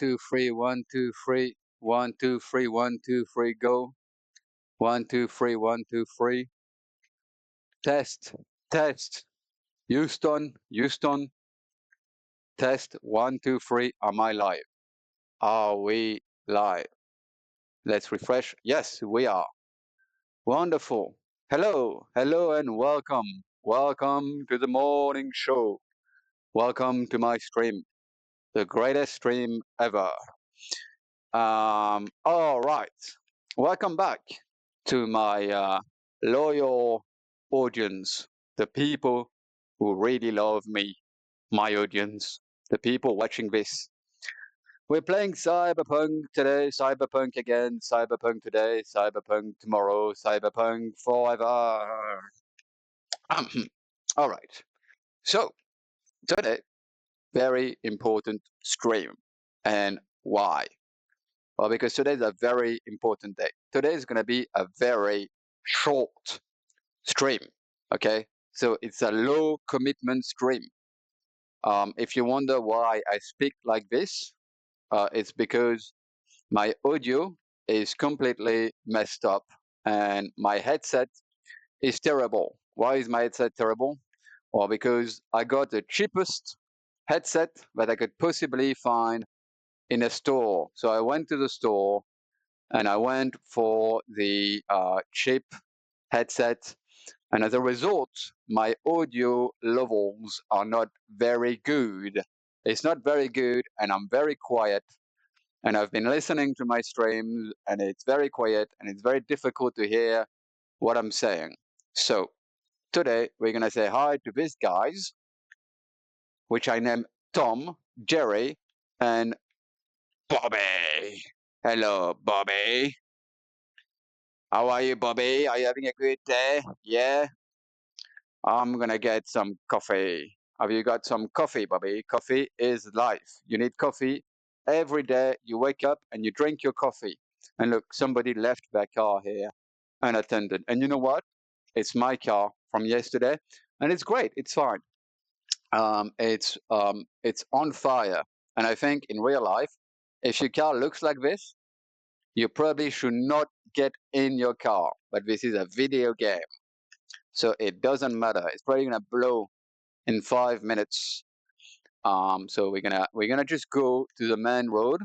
2, 3, 1, 2, 3, 1, 2, 3, 1, 2, 3, go. 1, 2, 3, 1, 2, 3. Test, test. Houston, Houston. Test 1, 2, 3. Am I live? Are we live? Let's refresh. Yes, we are. Wonderful. Hello, hello, and welcome. Welcome to the morning show. Welcome to my stream, the greatest stream ever. All right. Welcome back to my loyal audience, the people who really love me, my audience, the people watching this. We're playing Cyberpunk today, Cyberpunk again, Cyberpunk today, Cyberpunk tomorrow, Cyberpunk forever. All right. So, today, very important stream. And why? Well, because today is a very important day. Today is going to be a very short stream. Okay. So, it's a low commitment stream. If you wonder why I speak like this, it's because my audio is completely messed up and my headset is terrible. Why is my headset terrible? Well, because I got the cheapest headset that I could possibly find in a store. So I went to the store and I went for the cheap headset. And as a result, my audio levels are not very good. It's not very good, and I'm very quiet. And I've been listening to my streams, and it's very quiet, and it's very difficult to hear what I'm saying. So today we're gonna say hi to these guys, which I name Tom, Jerry, and Bobby. Hello, Bobby. How are you, Bobby? Are you having a good day? Yeah? I'm gonna get some coffee. Have you got some coffee, Bobby? Coffee is life. You need coffee every day. You wake up and you drink your coffee. And look, somebody left their car here unattended. And you know what? It's my car from yesterday, and it's great. It's fine. It's on fire. And I think in real life, if your car looks like this, you probably should not get in your car. But this is a video game, so it doesn't matter. It's probably gonna blow in 5 minutes. So we're gonna just go to the main road.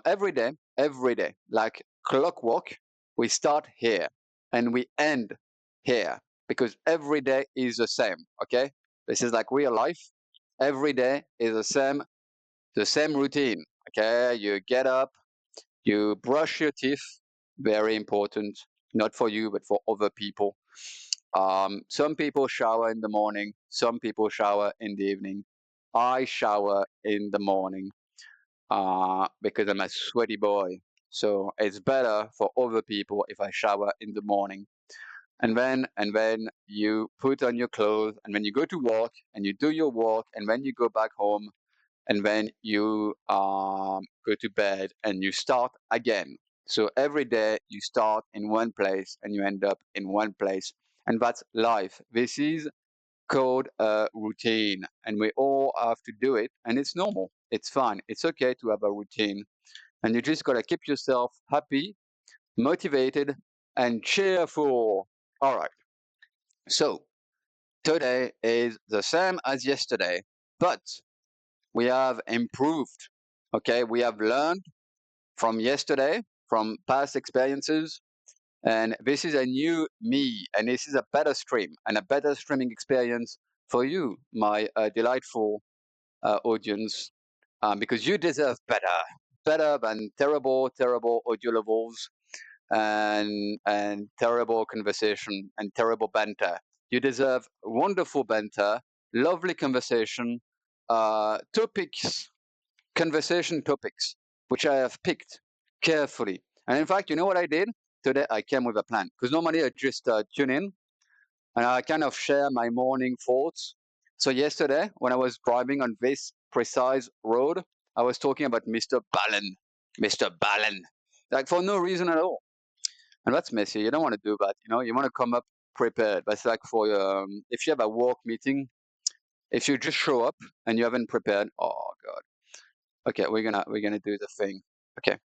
Every day, like clockwork. We start here and we end here because every day is the same. Okay, this is like real life. Every day is the same routine. Okay, you get up, you brush your teeth. Very important, not for you but for other people. Some people shower in the morning, some people shower in the evening. I shower in the morning because I'm a sweaty boy. So it's better for other people if I shower in the morning. And then you put on your clothes, and when you go to work and you do your work, and then you go back home, and then you go to bed and you start again. So every day you start in one place and you end up in one place. And that's life. This is called a routine, and we all have to do it, and it's normal. It's fine. It's okay to have a routine. And you just got to keep yourself happy, motivated, and cheerful. All right. So today is the same as yesterday, but we have improved. Okay, we have learned from yesterday, from past experiences, and this is a new me, and this is a better stream and a better streaming experience for you, my delightful audience, because you deserve better, better than terrible audio levels and terrible conversation and terrible banter. You deserve wonderful banter, lovely conversation, topics, conversation topics, which I have picked carefully. And in fact, you know what I did? Today I came with a plan, because normally I just tune in and I kind of share my morning thoughts. So yesterday, when I was driving on this precise road, I was talking about Mr. Ballen. Mr. Ballen. Like for no reason at all. And that's messy. You don't want to do that. You want to come up prepared. That's like for if you have a work meeting, if you just show up and you haven't prepared, oh God. Okay, we're gonna do the thing. Okay,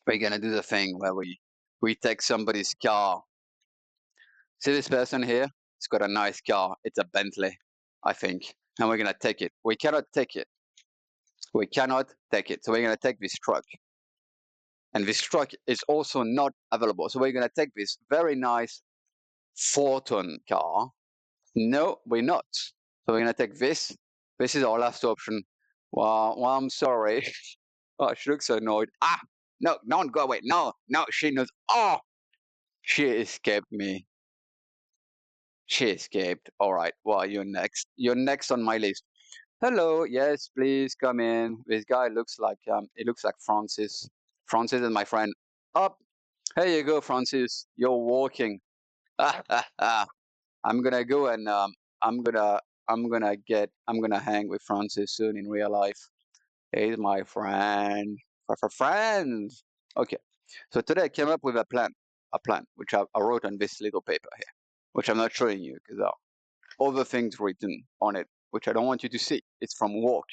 we're gonna do the thing where we take somebody's car. See this person here? He's got a nice car. It's a Bentley, I think. And we're gonna take it. We cannot take it. We cannot take it. So we're gonna take this truck. And this truck is also not available. So we're gonna take this very nice 4-ton car. No, we're not. So we're gonna take this. This is our last option. Well, I'm sorry. Oh, she looks so annoyed. Ah, no, don't go away. No, no, she knows. Oh, she escaped me. She escaped. All right. Well, you're next. You're next on my list. Hello. Yes, please come in. This guy looks like he looks like Francis. Francis is my friend. Up. Here you go, Francis. You're walking. I'm gonna go and I'm gonna I'm gonna hang with Francis soon in real life. He's my friend. For friends. Okay. So today I came up with a plan which I wrote on this little paper here, which I'm not showing you because there are other things written on it, which I don't want you to see. It's from work.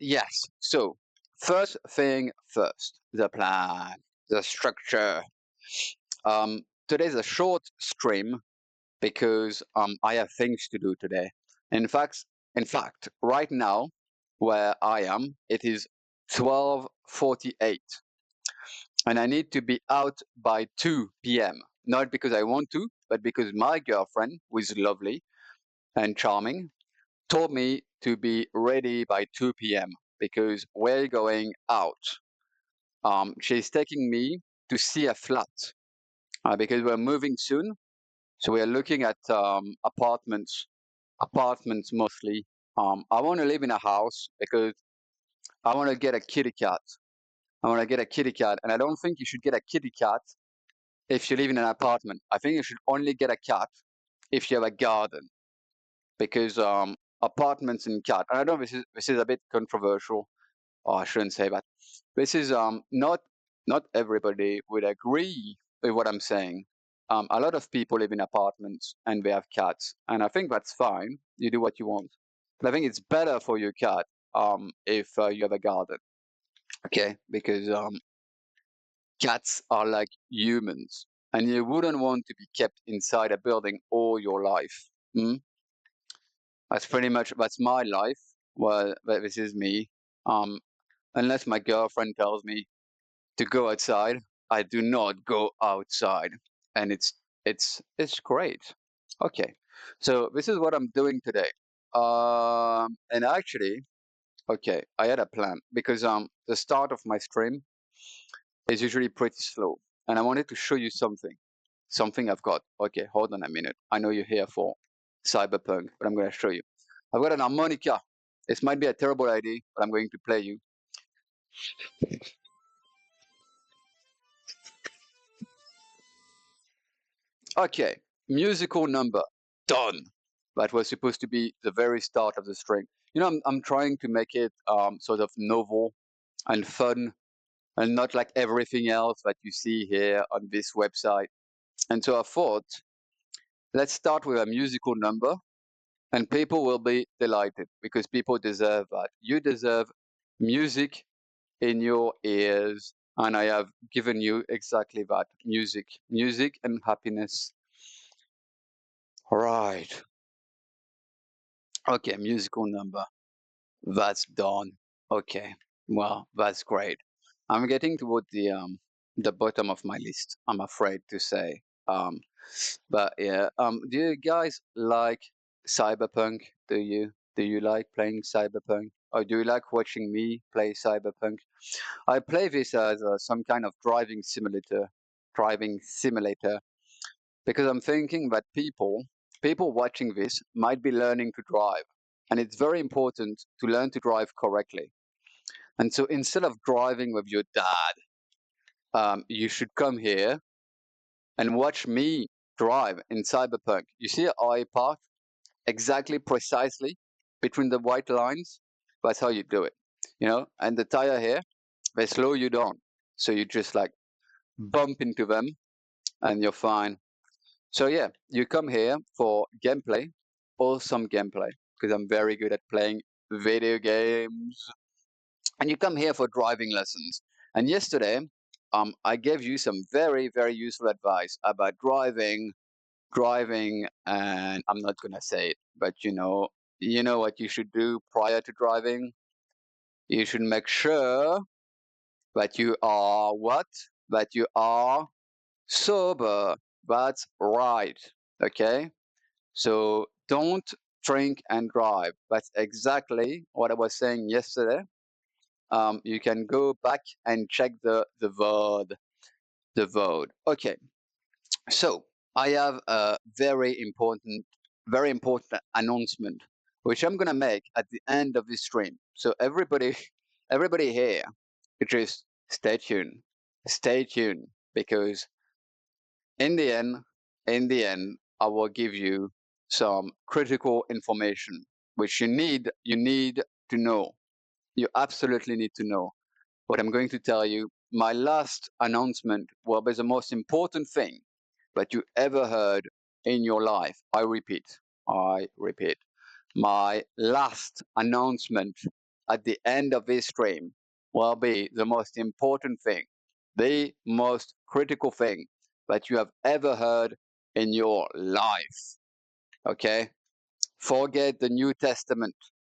Yes. So first thing first, the plan, the structure. Today's a short stream because I have things to do today. In fact, right now, where I am, it is 12:48, and I need to be out by 2 p.m. Not because I want to, but because my girlfriend, who is lovely and charming, told me to be ready by 2 p.m. because we're going out. She's taking me to see a flat because we're moving soon. So we are looking at apartments mostly. I want to live in a house because I want to get a kitty cat. I want to get a kitty cat, and I don't think you should get a kitty cat if you live in an apartment. I think you should only get a cat if you have a garden, because apartments and cat. And I know this is a bit controversial. Oh, I shouldn't say that. This is not everybody would agree with what I'm saying. A lot of people live in apartments and they have cats, and I think that's fine. You do what you want, but I think it's better for your cat if you have a garden, okay? Because cats are like humans, and you wouldn't want to be kept inside a building all your life. Hmm? That's my life. Well, this is me. Um, unless my girlfriend tells me to go outside, I do not go outside, and it's great. Okay, so this is what I'm doing today. And actually, okay, I had a plan because the start of my stream is usually pretty slow, and I wanted to show you something I've got. Okay, hold on a minute. I know you're here for Cyberpunk, but I'm going to show you. I've got an harmonica. This might be a terrible idea, but I'm going to play you. Okay, musical number done. That was supposed to be the very start of the string. You know, I'm trying to make it sort of novel and fun and not like everything else that you see here on this website. And so I thought, let's start with a musical number, and people will be delighted because people deserve that. You deserve music in your ears, and I have given you exactly that music and happiness. All right. Okay, musical number. That's done. Okay. Well, that's great. I'm getting toward the bottom of my list, I'm afraid to say. But yeah, do you guys like Cyberpunk? Do you like playing Cyberpunk? Or do you like watching me play Cyberpunk? I play this as some kind of driving simulator, because I'm thinking that people watching this might be learning to drive, and it's very important to learn to drive correctly. And so instead of driving with your dad, you should come here and watch me drive in Cyberpunk. You see how I park exactly precisely between the white lines? That's how you do it, And the tire here, they slow you down, so you just like bump into them, and you're fine. So yeah, you come here for gameplay, awesome gameplay, because I'm very good at playing video games, and you come here for driving lessons. And yesterday, I gave you some very, very useful advice about driving, and I'm not gonna say it, but you know what you should do prior to driving. You should make sure that you are what? That you are sober. That's right. Okay. So don't drink and drive. That's exactly what I was saying yesterday. You can go back and check the vote. Okay. So I have a very important announcement, which I'm gonna make at the end of this stream. So everybody, everybody here, just stay tuned, because in the end, I will give you some critical information which you need to know. You absolutely need to know what I'm going to tell you. My last announcement will be the most important thing that you ever heard in your life. I repeat, my last announcement at the end of this stream will be the most important thing, the most critical thing that you have ever heard in your life. Okay? Forget the New Testament.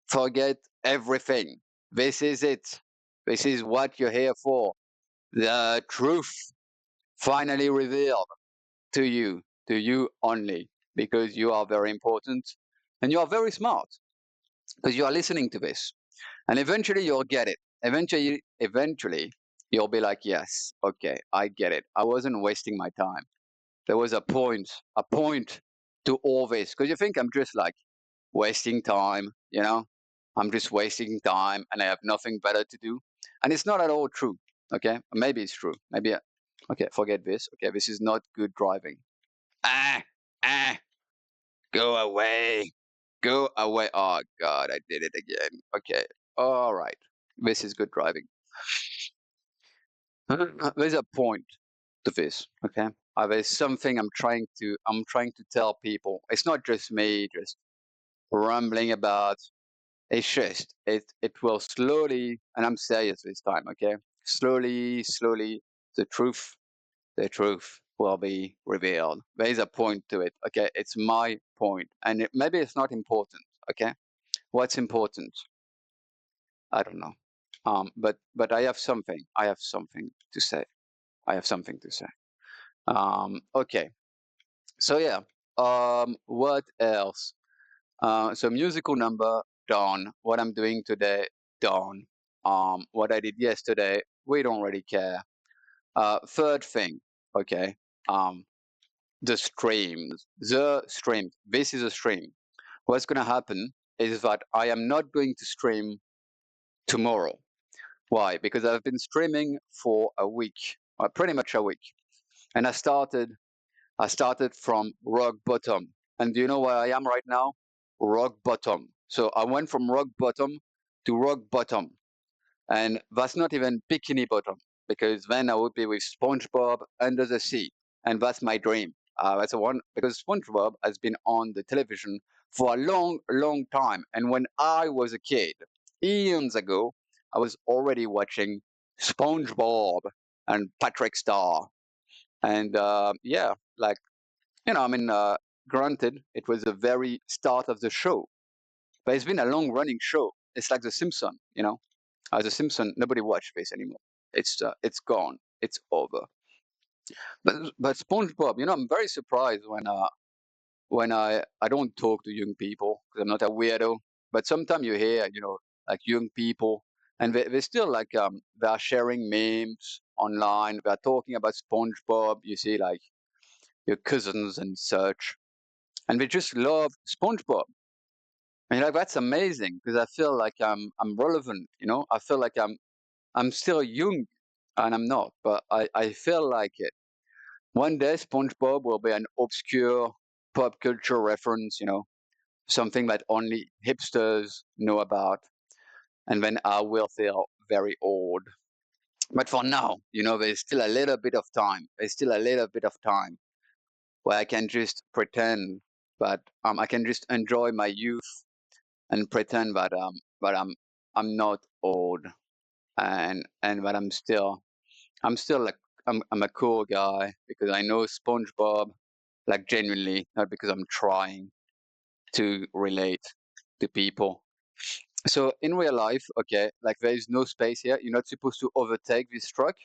Forget everything. This is it. This is what you're here for. The truth finally revealed to you only, because you are very important and you are very smart, because you are listening to this. And eventually you'll get it. Eventually you'll be like, yes, okay, I get it. I wasn't wasting my time. There was a point to all this. Because you think I'm just like wasting time, you know? I'm just wasting time and I have nothing better to do. And it's not at all true. Okay? Maybe it's true. Maybe, okay, forget this. Okay, this is not good driving. Ah, ah, go away. Go away. Oh, God, I did it again. Okay. All right. This is good driving. There's a point to this. Okay. There's something I'm trying to tell people. It's not just me just rambling about. It's just it will slowly, and I'm serious this time, okay? Slowly, the truth the truth will be revealed. There is a point to it, okay? It's my point, and maybe it's not important, okay? What's important? I don't know. But I have something. I have something to say. I have something to say. Okay. So yeah. What else? So musical number done. What I'm doing today done. What I did yesterday, we don't really care. Third thing, okay. Um, the streams. The stream. This is a stream. What's gonna happen is that I am not going to stream tomorrow. Why? Because I've been streaming for a week, pretty much a week, and I started from rock bottom. And do you know where I am right now? Rock bottom. So I went from rock bottom to rock bottom. And that's not even bikini bottom, because then I would be with SpongeBob under the sea. And that's my dream. That's the one, because SpongeBob has been on the television for a long, long time. And when I was a kid, eons ago, I was already watching SpongeBob and Patrick Star. And yeah, like, I mean, granted, it was the very start of the show, but it's been a long running show. It's like The Simpsons, The Simpsons, nobody watch this anymore. It's gone. It's over. But SpongeBob, I'm very surprised when I don't talk to young people because I'm not a weirdo. But sometimes you hear, like young people, and they still like they are sharing memes online. They're talking about SpongeBob. You see, like your cousins and such, and they just love SpongeBob. And like that's amazing because I feel like I'm relevant. I feel like I'm still young, and I'm not, but I feel like it. One day, SpongeBob will be an obscure pop culture reference, something that only hipsters know about, and then I will feel very old. But for now, there's still a little bit of time. There's still a little bit of time where I can just pretend that I can just enjoy my youth and pretend that but I'm not old, and but I'm still like I'm a cool guy because I know SpongeBob, like genuinely, not because I'm trying to relate to people. So in real life, okay, like there is no space here. You're not supposed to overtake this truck.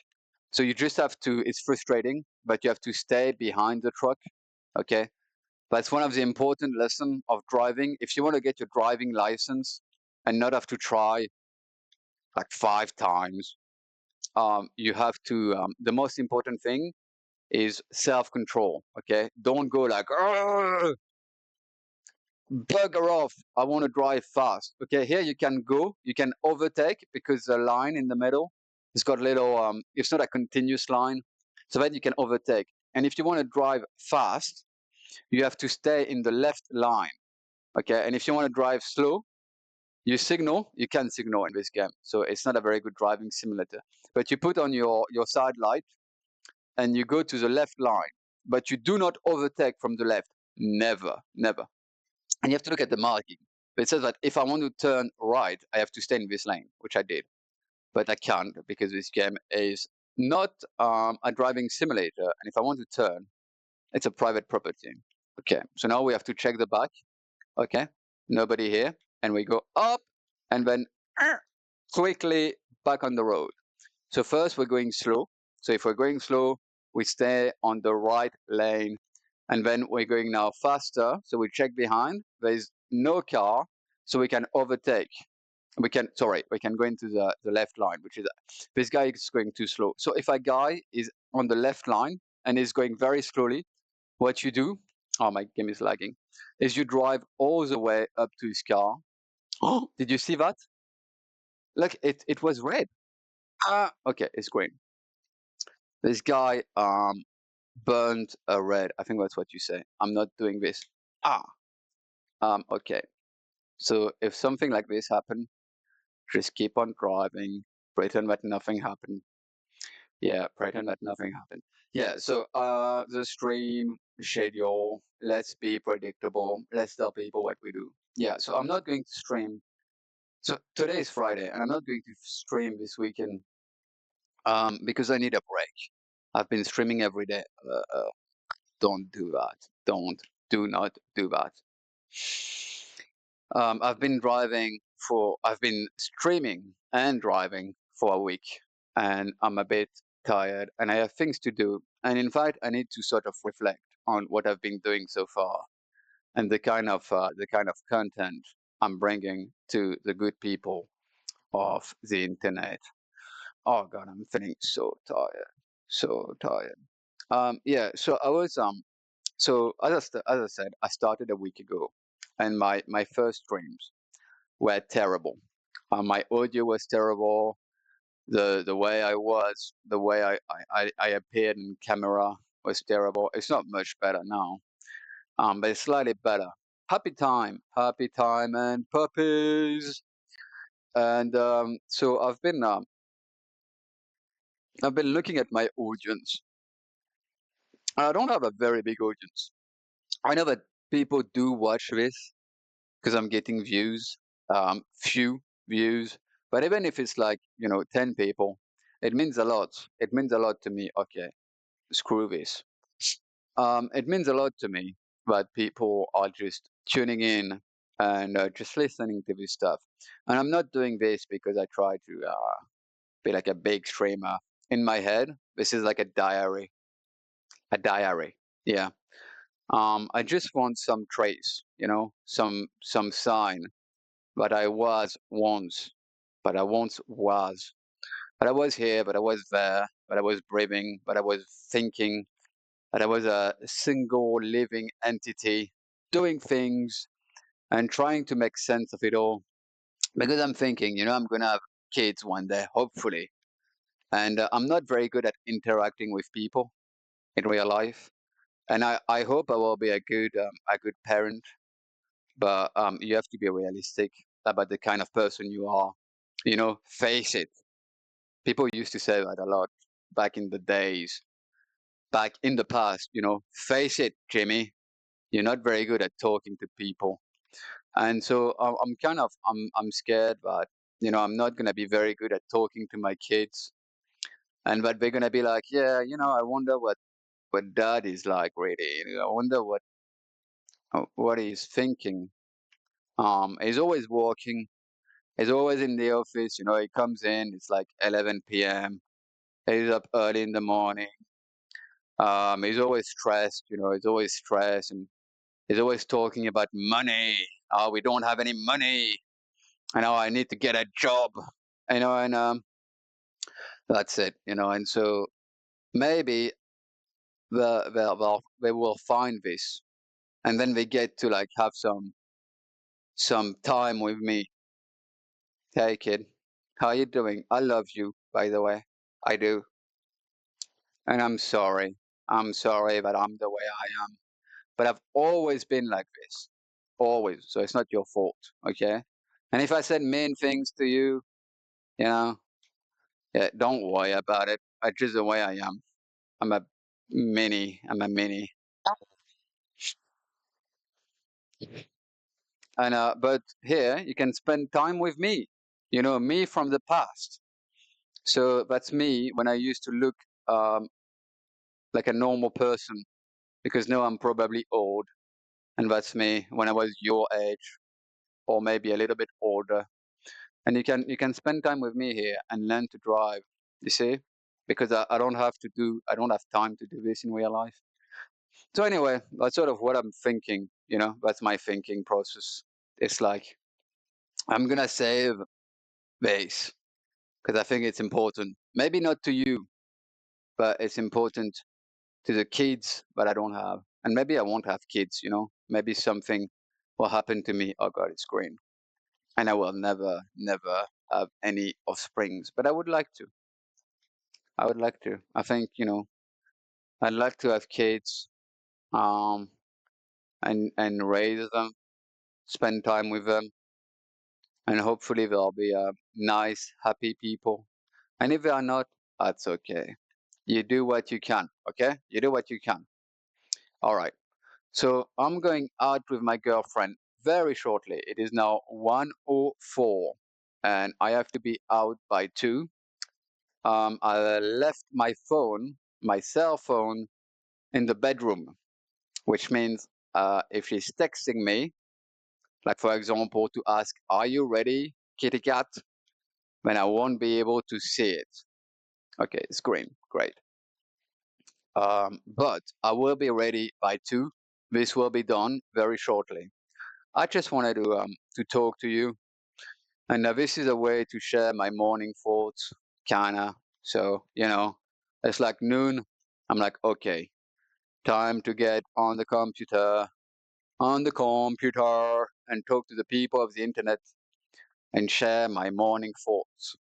So you just have to, it's frustrating, but you have to stay behind the truck. Okay. That's one of the important lessons of driving. If you want to get your driving license and not have to try like 5 times, you have to, the most important thing is self-control. Okay. Don't go like, "Argh, bugger off. I want to drive fast." Okay. Here you can go, you can overtake because the line in the middle, it's got a little, it's not a continuous line. So that you can overtake. And if you want to drive fast, you have to stay in the left line. Okay. And if you want to drive slow, you can signal in this game. So it's not a very good driving simulator. But you put on your side light and you go to the left line, but you do not overtake from the left. Never, never. And you have to look at the marking. It says that if I want to turn right, I have to stay in this lane, which I did. But I can't because this game is not a driving simulator. And if I want to turn, it's a private property. Okay, so now we have to check the back. Okay, nobody here. And we go up and then quickly back on the road. So first we're going slow. So if we're going slow, we stay on the right lane. And then we're going now faster. So we check behind. There's no car. So we can overtake. We can go into the left line, which is, this guy is going too slow. So if a guy is on the left line and is going very slowly, what you do, oh, my game is lagging, is you drive all the way up to his car. Oh, did you see that? Look, it was red. Ah, okay, it's green. This guy burned a red. I think that's what you say. I'm not doing this. Ah, okay. So if something like this happened, just keep on driving, pretend that nothing happened. Yeah, pretend that nothing happened. Yeah, so the stream schedule, let's be predictable. Let's tell people what we do. Yeah, so I'm not going to stream. So today is Friday, and I'm not going to stream this weekend because I need a break. I've been streaming every day. Don't do that. Do not do that. I've been streaming and driving for a week, and I'm a bit tired, and I have things to do. And in fact, I need to sort of reflect on what I've been doing so far and the kind of content I'm bringing to the good people of the internet. Oh God, I'm feeling so tired, so tired. Yeah. So I was So as I said, I started a week ago, and my first streams were terrible. My audio was terrible. The way I was, the way I appeared in camera was terrible. It's not much better now, but it's slightly better. Happy time, and puppies. And so I've been looking at my audience. I don't have a very big audience. I know that people do watch this because I'm getting views, few views. But even if it's like, 10 people, it means a lot. It means a lot to me. Okay, screw this. It means a lot to me that people are just tuning in and just listening to this stuff. And I'm not doing this because I try to be like a big streamer. In my head, this is like a diary. Yeah. I just want some trace, some sign but I was once, but I once was. But I was here, but I was there, but I was breathing, but I was thinking, but I was a single living entity doing things and trying to make sense of it all. Because I'm thinking, I'm going to have kids one day, hopefully. And I'm not very good at interacting with people in real life. And I hope I will be a good parent, but you have to be realistic about the kind of person you are. Face it. People used to say that a lot back in the days, back in the past. Face it, Jimmy. You're not very good at talking to people. And so I'm scared that I'm not gonna be very good at talking to my kids, and that they're gonna be like, yeah, I wonder what dad is like really. I wonder what he's thinking. He's always working. He's always in the office. He comes in. It's like 11 p.m. He's up early in the morning. He's always stressed. He's always stressed, and he's always talking about money. Oh, we don't have any money. I need to get a job. And that's it. And so maybe they will find this, and then they get to like have some time with me. Hey kid, how you doing? I love you, by the way. I do. And I'm sorry. I'm sorry that I'm the way I am. But I've always been like this. Always. So it's not your fault, okay? And if I said mean things to you, you know, yeah, don't worry about it. It's just the way I am. I'm a I'm a mini. And but here you can spend time with me. Me from the past. So that's me when I used to look um, like a normal person, because now I'm probably old, and that's me when I was your age or maybe a little bit older. And you can spend time with me here and learn to drive. You see, because I don't have time to do this in real life. So anyway, that's sort of what I'm thinking. That's my thinking process. It's like I'm gonna save base because I think it's important. Maybe not to you, but it's important to the kids that I don't have. And maybe I won't have kids. Maybe something will happen to me. Oh God, it's green. And I will never, never have any offsprings. But I would like to. I would like to. I think, I'd like to have kids, um, and raise them, spend time with them, and hopefully they'll be nice, happy people. And if they are not, that's okay. You do what you can, okay? You do what you can. All right. So I'm going out with my girlfriend very shortly. It is now 1:04, and I have to be out by 2. I left my cell phone, in the bedroom, which means if she's texting me, like for example, to ask, "Are you ready, kitty cat?" then I won't be able to see it. Okay, it's green. Great. But I will be ready by 2. This will be done very shortly. I just wanted to talk to you, and this is a way to share my morning thoughts, kinda. So it's like noon. I'm like, okay, time to get on the computer, and talk to the people of the internet and share my morning thoughts.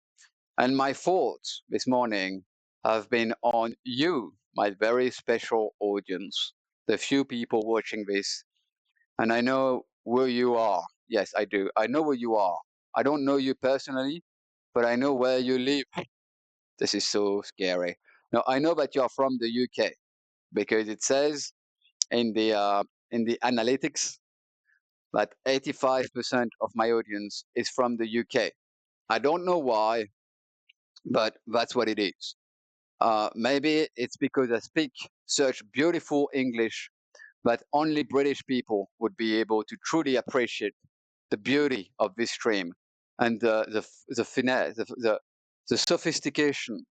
And my thoughts this morning have been on you, my very special audience, the few people watching this. And I know where you are. Yes, I do. I know where you are. I don't know you personally, but I know where you live. This is so scary. Now, I know that you're from the UK because it says in the analytics that 85% of my audience is from the UK. I don't know why, but that's what it is. Maybe it's because I speak such beautiful English that only British people would be able to truly appreciate the beauty of this stream, and the finesse, the sophistication,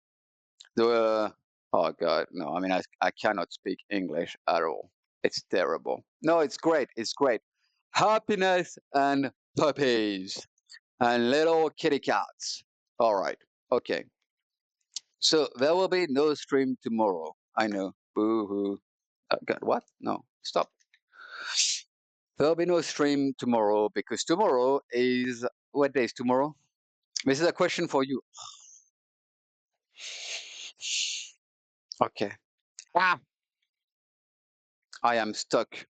the oh God, no, I mean I cannot speak English at all. It's terrible. No, it's great. It's great. Happiness and puppies and little kitty cats. All right. Okay. So there will be no stream tomorrow. I know. Boo hoo. God, what? No. Stop. There'll be no stream tomorrow because tomorrow is what day is tomorrow? This is a question for you. Okay. Ah, I am stuck.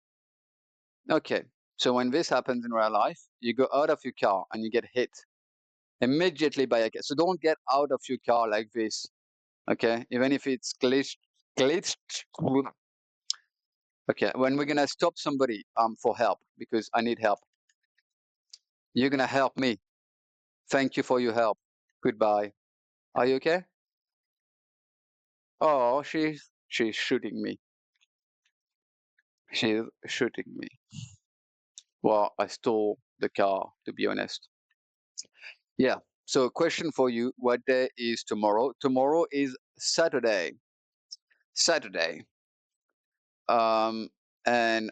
Okay. So when this happens in real life, you go out of your car and you get hit immediately by a car. So don't get out of your car like this. Okay. Even if it's glitched. Okay. When we're gonna stop somebody for help because I need help. You're gonna help me. Thank you for your help. Goodbye. Are you okay? Oh, she's shooting me. She's shooting me. Well, I stole the car, to be honest. Yeah. So, question for you: what day is tomorrow? Tomorrow is Saturday. Saturday. Um, and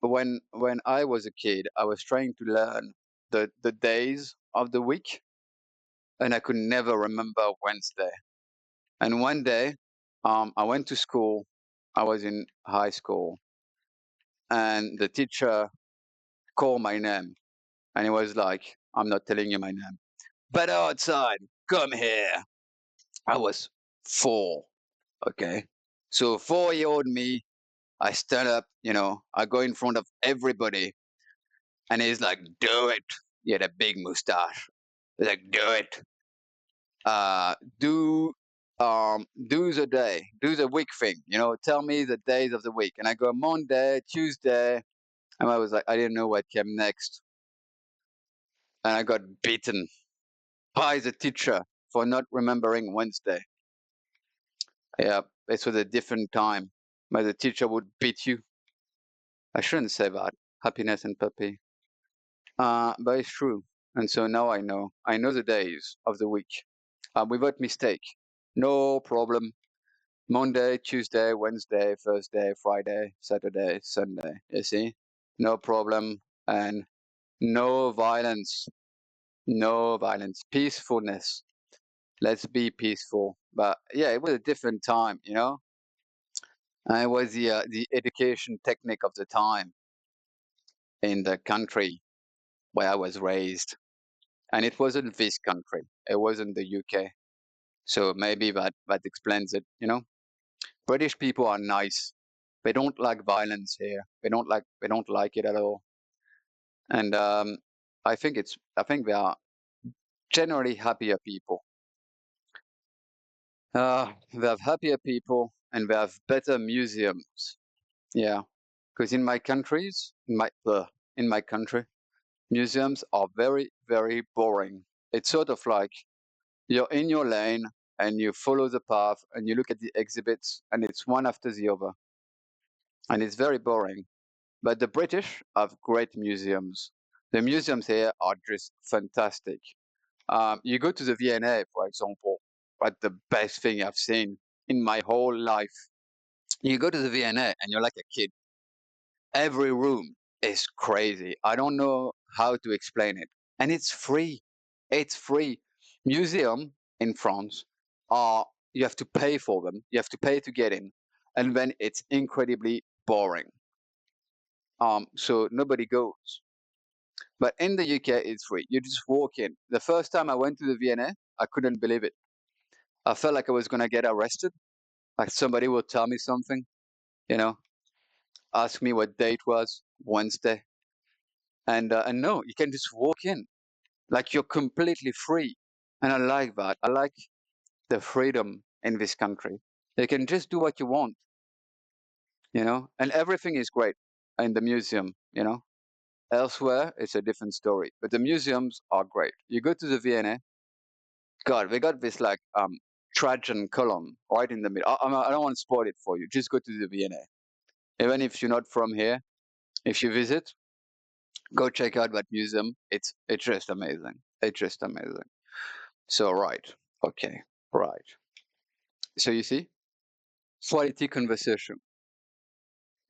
when I was a kid, I was trying to learn the days of the week, and I could never remember Wednesday. And one day, I went to school. I was in high school, and the teacher called my name, and he was like, "I'm not telling you my name, but outside, come here." I was 4. Okay, so 4-year-old me, I stand up, I go in front of everybody, and he's like, "Do it." He had a big mustache. He's like, "Do it. Uh, do do the day, do the week thing. Tell me the days of the week." And I go Monday, Tuesday, and I was like, I didn't know what came next, and I got beaten by the teacher for not remembering Wednesday. Yeah, it was a different time, but the teacher would beat you. I shouldn't say that. Happiness and puppy. But it's true. And so now I know. I know the days of the week without mistake. No problem. Monday, Tuesday, Wednesday, Thursday, Friday, Saturday, Sunday. You see? No problem. And no violence. No violence. Peacefulness. Let's be peaceful. But yeah, it was a different time. And it was the education technique of the time in the country where I was raised. And it wasn't this country. It wasn't the UK. So maybe that explains it. British people are nice. They don't like violence here. They don't like it at all. And I think they are generally happier people. They have happier people and they have better museums. Yeah, because in my country, museums are very very boring. It's sort of like you're in your lane and you follow the path and you look at the exhibits and it's one after the other, and it's very boring. But the British have great museums. The museums here are just fantastic. You go to the V&A, for example, but the best thing I've seen in my whole life. You go to the V&A and you're like a kid. Every room is crazy. I don't know how to explain it. And it's free. It's free. Museum in France are you have to pay for them. You have to pay to get in. And then it's incredibly boring. So nobody goes. But in the UK, it's free. You just walk in. The first time I went to the V&A, I couldn't believe it. I felt like I was gonna get arrested. Like somebody will tell me something, you know, ask me what day it was, Wednesday, and no, you can just walk in, like you're completely free. And I like that. I like the freedom in this country. You can just do what you want, and everything is great in the museum. Elsewhere, it's a different story. But the museums are great. You go to the V&A, God, we got this like Trajan column right in the middle. I don't want to spoil it for you. Just go to the V&A. Even if you're not from here, if you visit, go check out that museum. It's just amazing. It's just amazing. So right, okay, right. So you see, quality conversation.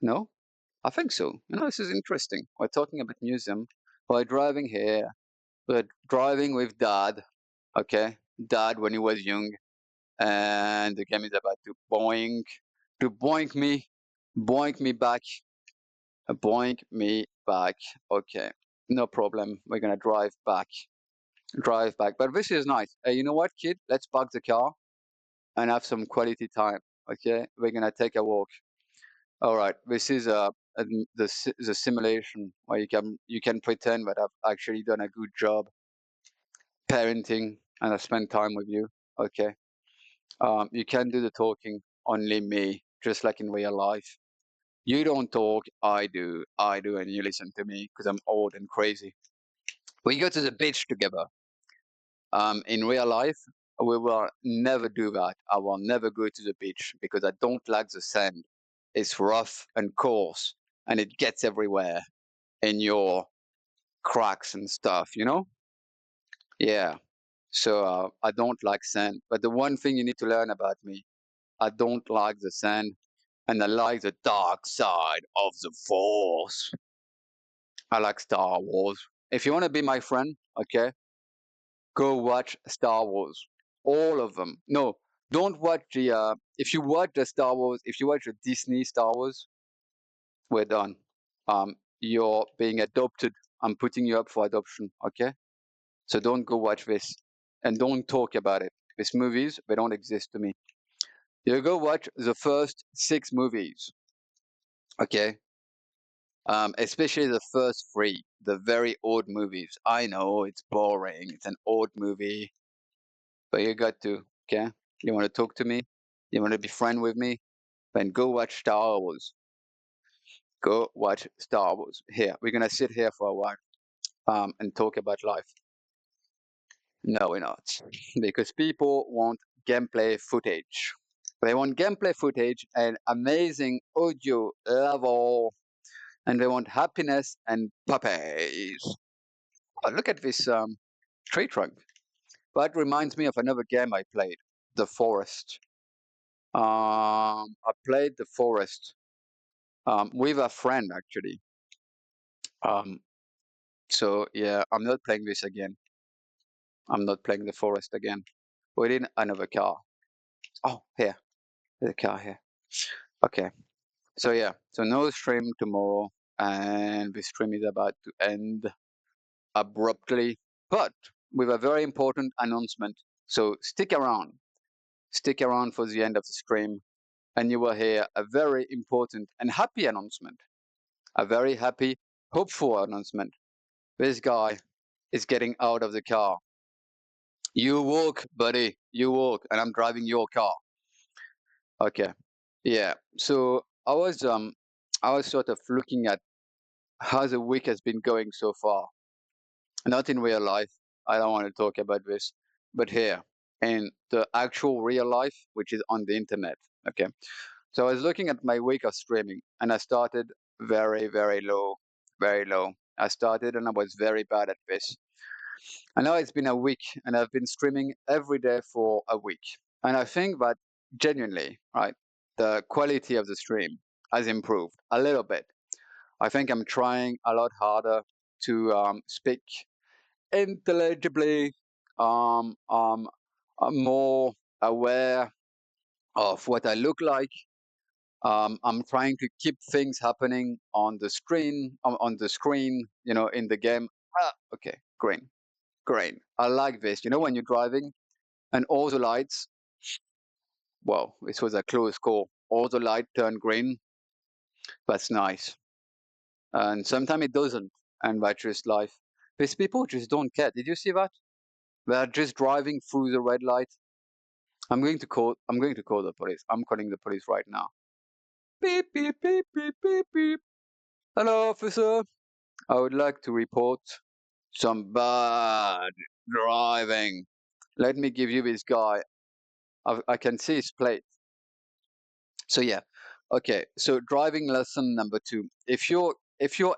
No, I think so. This is interesting. We're talking about museum. We're driving here. We're driving with Dad. Okay, Dad when he was young, and the game is about to boink me back, boink me back. Okay, no problem. We're gonna drive back. But this is nice. Hey, you know what, kid? Let's park the car and have some quality time. Okay, we're gonna take a walk. All right. This is the simulation where you can pretend that I've actually done a good job parenting and I spent time with you. Okay. You can do the talking, only me, just like in real life. You don't talk, I do, and you listen to me because I'm old and crazy. We go to the beach together. In real life, we will never do that. I will never go to the beach because I don't like the sand. It's rough and coarse, and it gets everywhere in your cracks and stuff, you know? Yeah. So I don't like sand. But the one thing you need to learn about me, I don't like the sand, and I like the dark side of the Force. I like Star Wars. If you want to be my friend, okay, go watch Star Wars, all of them. No, don't watch the. If you watch the Star Wars, if you watch the Disney Star Wars, we're done. You're being adopted. I'm putting you up for adoption. Okay, so don't go watch this, and don't talk about it. These movies, they don't exist to me. You go watch the first 6 movies. Okay, especially the first 3, the very old movies. I know it's boring. It's an old movie, but you got to, okay? You want to talk to me? You want to be friend with me? Then go watch Star Wars. Go watch Star Wars. Here, we're gonna sit here for a while, and talk about life. No, we're not, because people want gameplay footage. They want gameplay footage and amazing audio level, and they want happiness and puppies. Oh, look at this tree trunk. That reminds me of another game I played, The Forest. I played The Forest with a friend actually. Um, so yeah, I'm not playing this again. I'm not playing The Forest again. We need another car. Oh, here, there's a car here. Okay. So yeah, so no stream tomorrow, and the stream is about to end abruptly, but with a very important announcement. So stick around for the end of the stream, and you will hear a very important and happy announcement. A very happy, hopeful announcement. This guy is getting out of the car. You walk, buddy. You walk, and I'm driving your car. Okay. Yeah. So I was sort of looking at how the week has been going so far. Not in real life. I don't want to talk about this, but here in the actual real life, which is on the internet. Okay. So I was looking at my week of streaming, and I started very, very low, very low. I started, and I was very bad at this. And now it's been a week, and I've been streaming every day for a week. And I think that genuinely, right, the quality of the stream has improved a little bit. I think I'm trying a lot harder to speak intelligibly. I'm more aware of what I look like. I'm trying to keep things happening on the screen, in the game. Okay, green, green. I like this. You know, when you're driving and all the lights, well, this was a close call. All the light turn green. That's nice. And sometimes it doesn't, and that's just life. These people just don't care. Did you see that? They're just driving through the red light. I'm going to call the police. I'm calling the police right now. Beep beep beep beep beep beep. Hello, officer. I would like to report some bad driving. Let me give you this guy. I can see his plate. So yeah, okay. So driving lesson number 2. If you're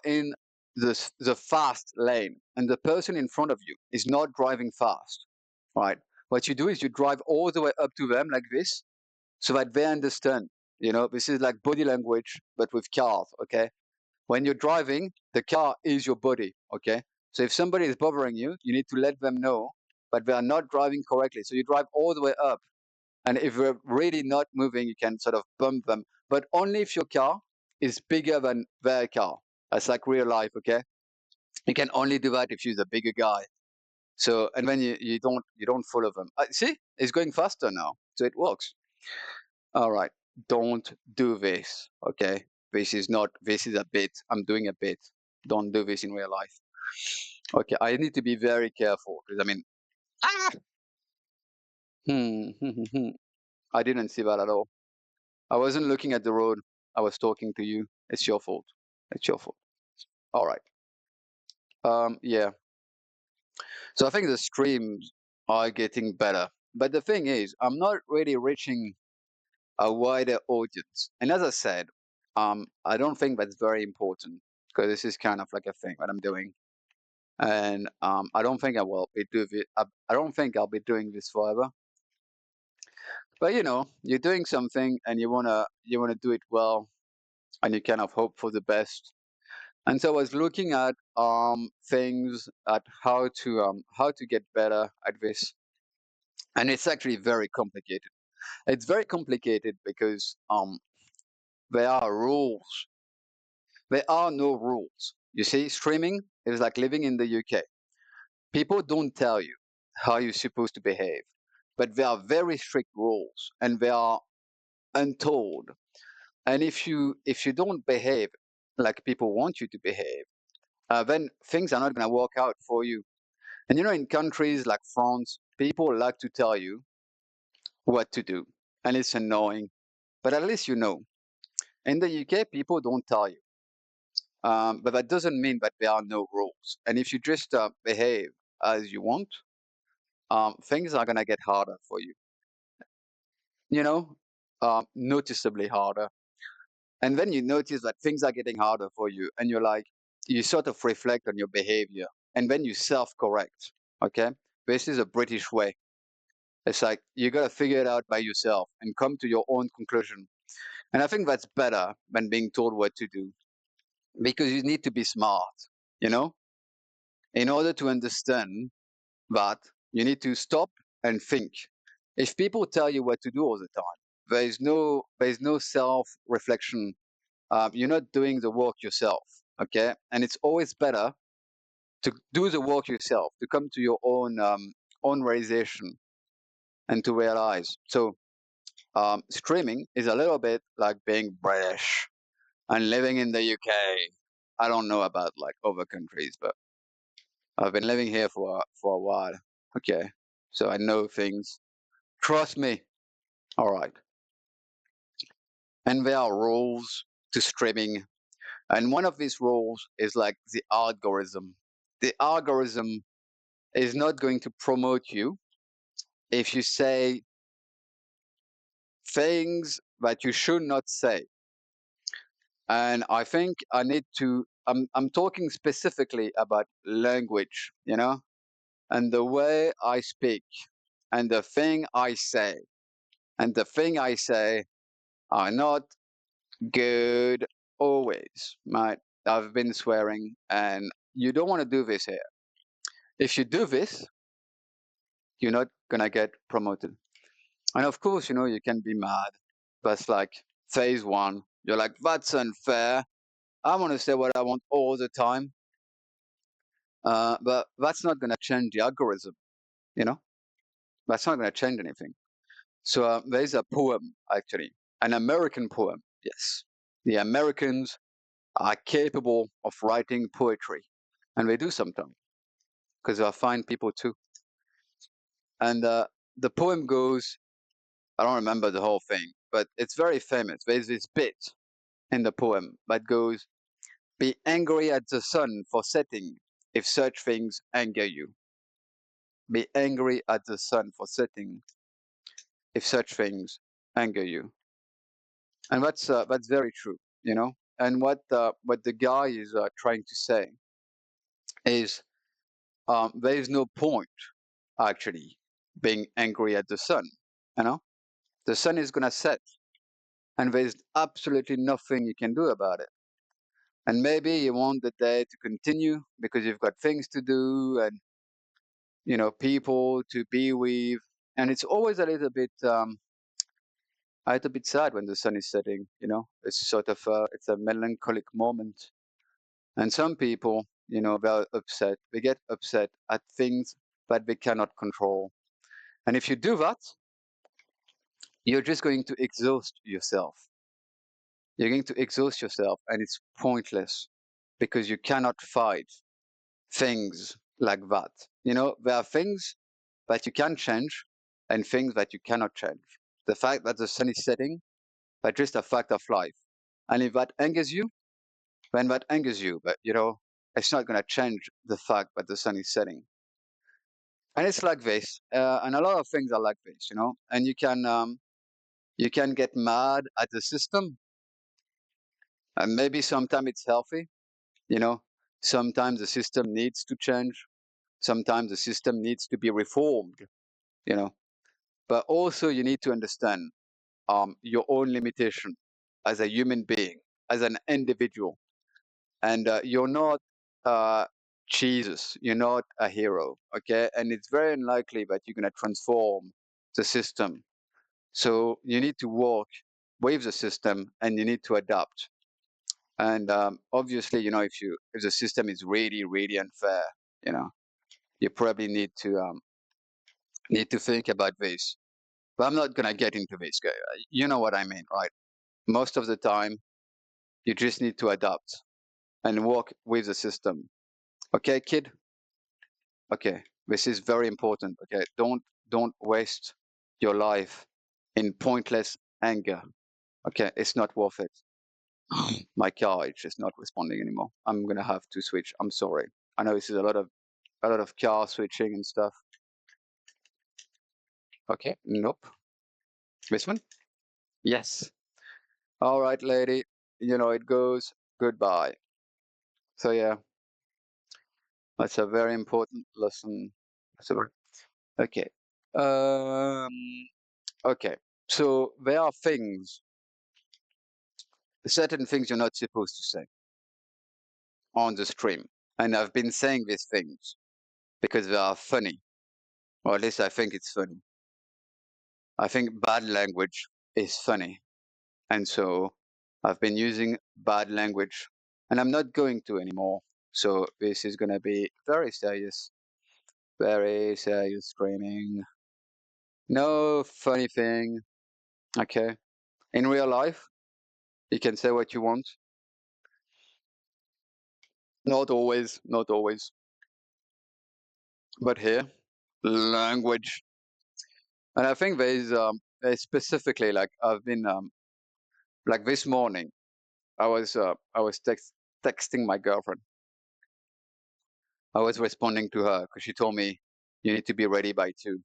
in the fast lane and the person in front of you is not driving fast, right? What you do is you drive all the way up to them like this, so that they understand. You know, this is like body language, but with cars. Okay, when you're driving, the car is your body. Okay, so if somebody is bothering you, you need to let them know, but they are not driving correctly. So you drive all the way up, and if they're really not moving, you can sort of bump them, but only if your car is bigger than their car. That's like real life, okay? You can only do that if you're the bigger guy. So, and then you don't follow them. See, it's going faster now, so it works. All right, don't do this, okay? This is not. This is a bit. I'm doing a bit. Don't do this in real life. Okay, I need to be very careful because I mean, ah! I didn't see that at all. I wasn't looking at the road. I was talking to you. It's your fault. It's your fault. All right. Yeah. So I think the streams are getting better. But the thing is, I'm not really reaching a wider audience. And as I said, I don't think that's very important because this is kind of like a thing that I'm doing. And I don't think I will be doing it. I don't think I'll be doing this forever. But you're doing something and you wanna do it well, and you kind of hope for the best. And so I was looking at things at how to get better at this, and it's actually very complicated. It's very complicated because there are rules. There are no rules. You see, streaming is like living in the UK. People don't tell you how you're supposed to behave, but there are very strict rules, and they are untold. And if you don't behave like people want you to behave, then things are not going to work out for you. And in countries like France, people like to tell you what to do, and it's annoying. But at least you know. In the UK, people don't tell you. But that doesn't mean that there are no rules. And if you just behave as you want, things are gonna get harder for you. You know, noticeably harder. And then you notice that things are getting harder for you, and you sort of reflect on your behavior, and then you self-correct. Okay, this is a British way. It's like you gotta figure it out by yourself and come to your own conclusion. And I think that's better than being told what to do because you need to be smart. You know, in order to understand that, you need to stop and think. If people tell you what to do all the time, there is no self-reflection. You're not doing the work yourself. Okay, and it's always better to do the work yourself, to come to your own realization and to realize. So streaming is a little bit like being British and living in the UK. I don't know about like other countries, but I've been living here for a while. Okay, so I know things. Trust me. All right. And there are rules to streaming, and one of these rules is like the algorithm. The algorithm is not going to promote you if you say things that you should not say. And I think I need to. I'm talking specifically about language, and the way I speak, and the thing I say, and the thing I say are not good always, right? I've been swearing, and you don't want to do this here. If you do this, you're not gonna get promoted. And of course, you can be mad. That's like phase one. You're like, that's unfair. I want to say what I want all the time. But that's not gonna change the algorithm, you know? That's not gonna change anything. So there's a poem, actually, an American poem. Yes. The Americans are capable of writing poetry, and they do sometimes because they are fine people too. And the poem goes, I don't remember the whole thing, but it's very famous. There's this bit in the poem that goes, "Be angry at the sun for setting if such things anger you. Be angry at the sun for setting if such things anger you." And that's very true. And what the guy is trying to say is there is no point actually being angry at the sun. You know, the sun is gonna set, and there's absolutely nothing you can do about it. And maybe you want the day to continue because you've got things to do and people to be with, and it's always a little bit sad when the sun is setting. It's sort of it's a melancholic moment, and some people, they're upset. They get upset at things that they cannot control, and if you do that, you're just going to exhaust yourself. You're going to exhaust yourself, and it's pointless because you cannot fight things like that. There are things that you can change and things that you cannot change. The fact that the sun is setting, that's just a fact of life. And if that angers you, then that angers you. But, it's not going to change the fact that the sun is setting. And it's like this, and a lot of things are like this, and you can get mad at the system, and maybe sometimes it's healthy, you know sometimes the system needs to change, sometimes the system needs to be reformed, you know but also you need to understand your own limitation as a human being, as an individual. And you're not uh, Jesus, you're not a hero, okay? And it's very unlikely that you're going to transform the system. So you need to work with the system and you need to adapt. And obviously, if the system is really, really unfair, you know, you probably need to think about this. But I'm not gonna get into this, guy. You know what I mean, right? Most of the time, you just need to adapt and work with the system. Okay, kid? Okay, this is very important. Okay, don't waste your life in pointless anger. Okay, it's not worth it. My car is just not responding anymore. I'm gonna have to switch. I'm sorry. I know this is a lot of car switching and stuff. Okay, nope. This one? Yes. All right, lady. It goes goodbye. So yeah, that's a very important lesson. So okay. Okay. So there are certain things you're not supposed to say on the stream. And I've been saying these things because they are funny. Or at least I think it's funny. I think bad language is funny. And so I've been using bad language and I'm not going to anymore. So this is going to be very serious streaming. No funny thing. Okay. In real life, you can say what you want. Not always, not always. But here, language. And I think there's specifically like I've been like this morning, I was texting my girlfriend. I was responding to her because she told me you need to be ready by 2.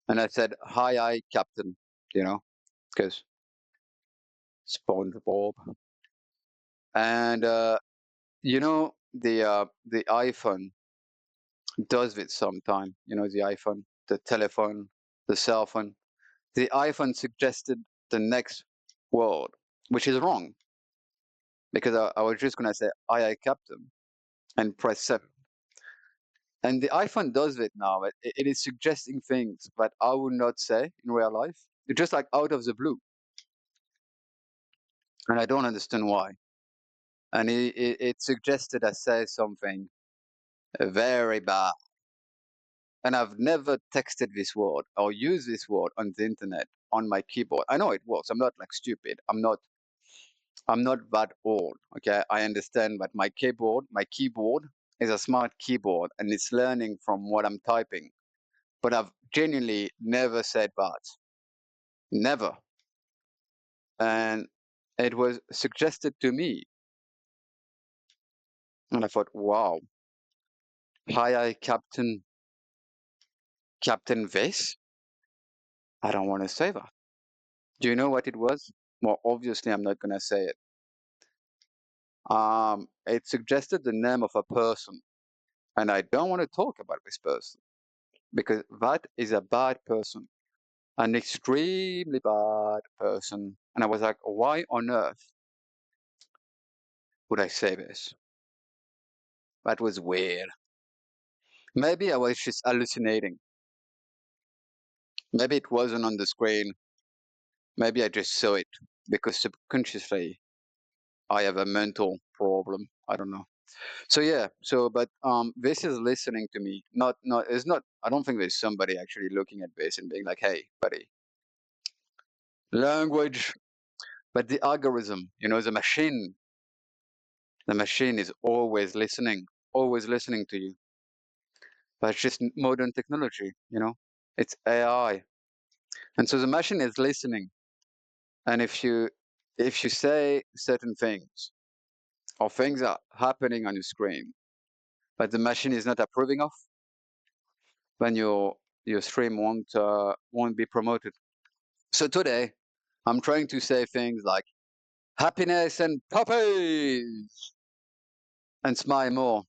And I said, hi, Captain, because SpongeBob. And the iPhone does it sometime. The iPhone, the telephone, the cell phone. The iPhone suggested the next word, which is wrong because I was just gonna say "I Captain" and press 7. And the iPhone does it now. It is suggesting things that I would not say in real life. It's just like out of the blue, and I don't understand why. And it suggested I say something very bad. And I've never texted this word or used this word on the internet on my keyboard. I know it works. I'm not like stupid. I'm not that old. Okay. I understand that my keyboard is a smart keyboard and it's learning from what I'm typing. But I've genuinely never said that. Never. And it was suggested to me. And I thought, wow, hi, Captain this? I don't want to say that. Do you know what it was? Well, obviously, I'm not going to say it. It suggested the name of a person, and I don't want to talk about this person because that is a bad person, an extremely bad person. And I was like, why on earth would I say this? That was weird. Maybe I was just hallucinating. Maybe it wasn't on the screen. Maybe I just saw it because subconsciously I have a mental problem. I don't know. So yeah, but this is listening to me. Not it's not I don't think there's somebody actually looking at this and being like, "Hey, buddy, language." But the algorithm, the machine is always listening to you. But it's just modern technology. It's AI. And so the machine is listening. And if you say certain things or things are happening on your screen, but the machine is not approving of, then your stream won't be promoted. So today I'm trying to say things like happiness and puppies and smile more.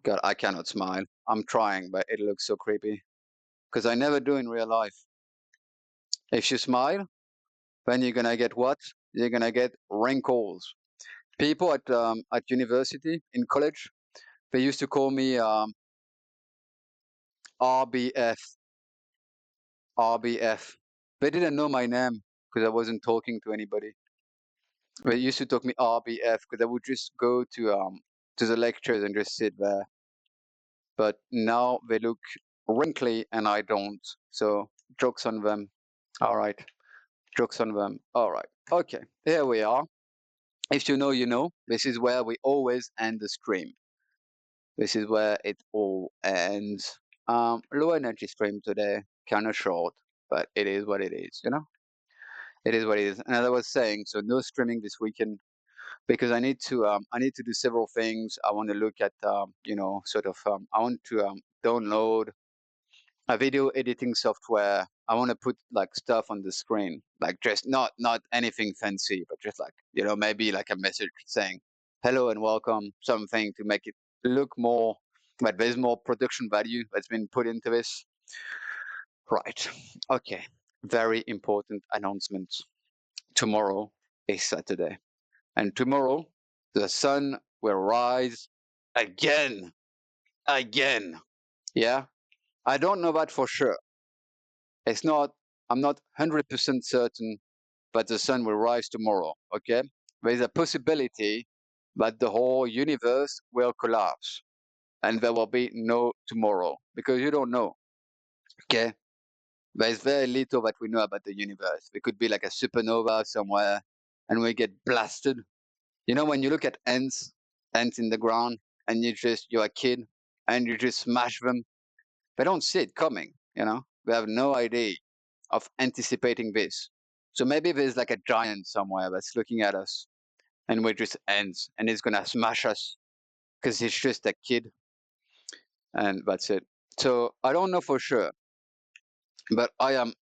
God, I cannot smile. I'm trying, but it looks so creepy because I never do in real life. If you smile, then you're gonna get what? You're gonna get wrinkles. People at university in college, they used to call me RBF. RBF. They didn't know my name because I wasn't talking to anybody. They used to talk me RBF because I would just go to the lectures and just sit there. But now they look wrinkly and I don't. So jokes on them. All right. Jokes on them. All right. Okay. Here we are. If you know, you know. This is where we always end the stream. This is where it all ends. Low energy stream today, kind of short, but it is what it is, you know? It is what it is. And as I was saying, so no streaming this weekend because I need to do several things. I want to look at I want to download a video editing software. I want to put like stuff on the screen, like just not anything fancy, but just like maybe like a message saying hello and welcome, something to make it look more, but there's more production value that's been put into this. Right. Okay. Very important announcement. Tomorrow is Saturday, and tomorrow the sun will rise again, again. Yeah. I don't know that for sure. It's not, I'm not 100% certain that the sun will rise tomorrow, okay? There's a possibility that the whole universe will collapse and there will be no tomorrow because you don't know, okay? There's very little that we know about the universe. It could be like a supernova somewhere and we get blasted. You know, when you look at ants in the ground, and you're a kid and you just smash them, they don't see it coming, you know? They have no idea of anticipating this. So maybe there's like a giant somewhere that's looking at us and we're just ants and it's gonna smash us because he's just a kid and that's it. So I don't know for sure, but I am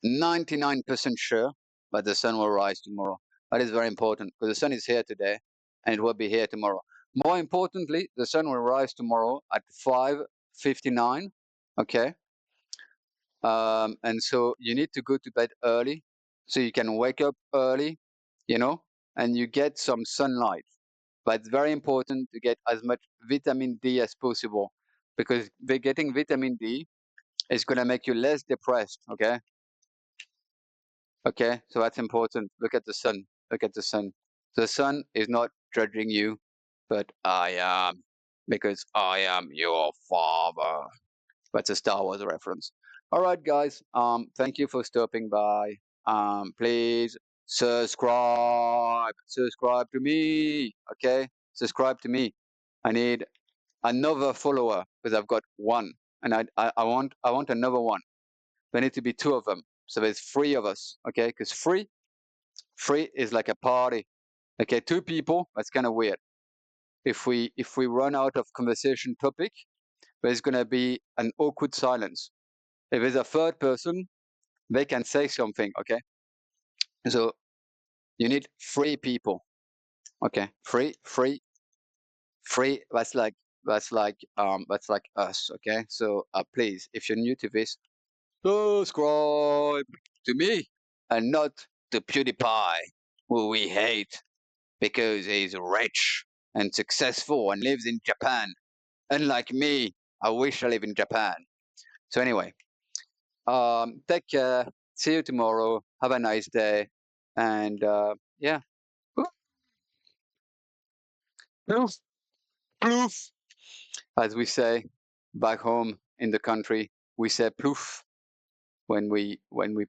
99% sure that the sun will rise tomorrow. That is very important because the sun is here today and it will be here tomorrow. More importantly, the sun will rise tomorrow at 5:59. Okay. And so you need to go to bed early so you can wake up early, and you get some sunlight. But it's very important to get as much vitamin D as possible because getting vitamin D is going to make you less depressed. Okay. Okay. So that's important. Look at the sun. Look at the sun. The sun is not judging you, but I am because I am your father. That's a Star Wars reference. All right, guys. Thank you for stopping by. Please subscribe. Subscribe to me. Okay, subscribe to me. I need another follower because I've got one, and I want another one. There need to be two of them, so there's three of us. Okay, because free is like a party. Okay, two people. That's kind of weird. If we run out of conversation topic, there's gonna be an awkward silence. If it's a third person, they can say something, okay? So you need three people, okay? Three. That's like us, okay? So please, if you're new to this, subscribe to me and not to PewDiePie, who we hate because he's rich and successful and lives in Japan. Unlike me, I wish I live in Japan. So anyway, take care. See you tomorrow. Have a nice day. And yeah. Ploof, ploof. As we say back home in the country, we say ploof when we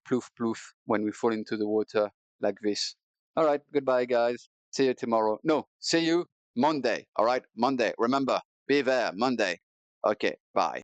ploof ploof when we fall into the water like this. All right, goodbye guys. See you tomorrow. No, see you Monday. All right, Monday. Remember, be there Monday. Okay, bye.